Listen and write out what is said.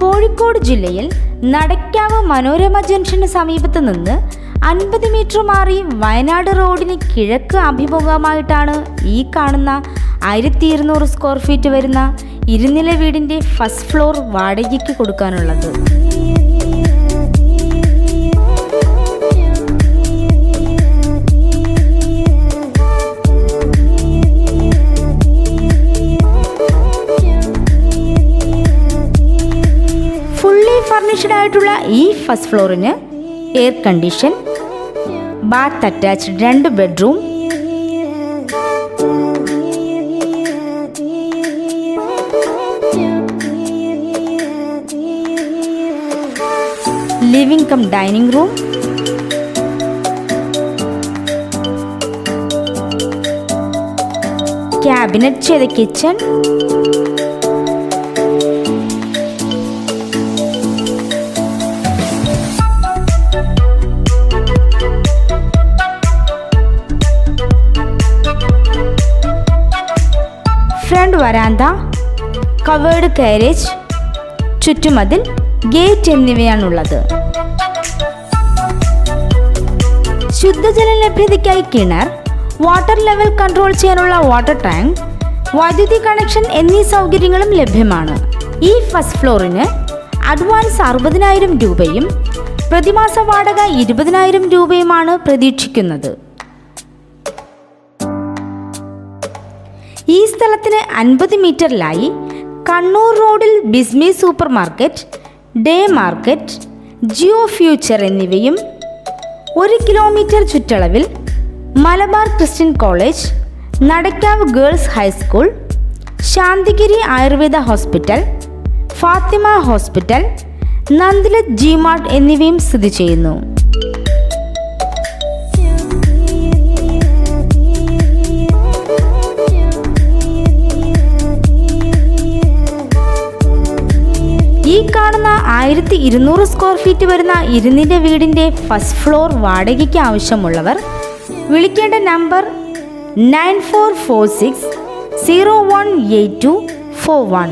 കോഴിക്കോട് ജില്ലയിൽ നടക്കാവ് മനോരമ ജംഗ്ഷന് സമീപത്ത് നിന്ന് 50 മീറ്റർ മാറി വയനാട് റോഡിന് കിഴക്ക് അഭിമുഖമായിട്ടാണ് ഈ കാണുന്ന 1200 സ്ക്വയർ ഫീറ്റ് വരുന്ന ഇരുനില വീടിൻ്റെ ഫസ്റ്റ് ഫ്ലോർ വാടകയ്ക്ക് കൊടുക്കാനുള്ളത്. ഫുള്ളി ഫർണിഷ്ഡ് ആയിട്ടുള്ള ഈ ഫസ്റ്റ് ഫ്ലോറിന് air condition, bath attached 2 bedroom, living cum dining room, cabinet ചെയ്ത കിച്ചൺ, ഫ്രണ്ട് വരാന്ത, കവേർഡ് കാരേജ്, ചുറ്റുമതിൽ, ഗേറ്റ് എന്നിവയാണുള്ളത്. ശുദ്ധജല ലഭ്യതയ്ക്കായി കിണർ, വാട്ടർ ലെവൽ കൺട്രോൾ ചെയ്യാനുള്ള വാട്ടർ ടാങ്ക്, വൈദ്യുതി കണക്ഷൻ എന്നീ സൗകര്യങ്ങളും ലഭ്യമാണ്. ഈ ഫസ്റ്റ് ഫ്ലോറിന് അഡ്വാൻസ് 60,000 രൂപയും പ്രതിമാസ വാടക 20,000 രൂപയുമാണ് പ്രതീക്ഷിക്കുന്നത്. ഈ സ്ഥലത്തിന് 50 മീറ്ററിലായി കണ്ണൂർ റോഡിൽ Bismi super market, day market, Jio future എന്നിവയും 1 കിലോമീറ്റർ ചുറ്റളവിൽ Malabar Christian college, Nadakkavu girls high school, Shanthigiri Ayurveda hospital, Fathima hospital, Nandilath G mart എന്നിവയും സ്ഥിതി ചെയ്യുന്നു. ഈ കാണുന്ന 1200 സ്ക്വയർ ഫീറ്റ് വരുന്ന ഇരുനില വീടിൻ്റെ ഫസ്റ്റ് ഫ്ലോർ വാടകയ്ക്ക് ആവശ്യമുള്ളവർ വിളിക്കേണ്ട നമ്പർ 9446 018241.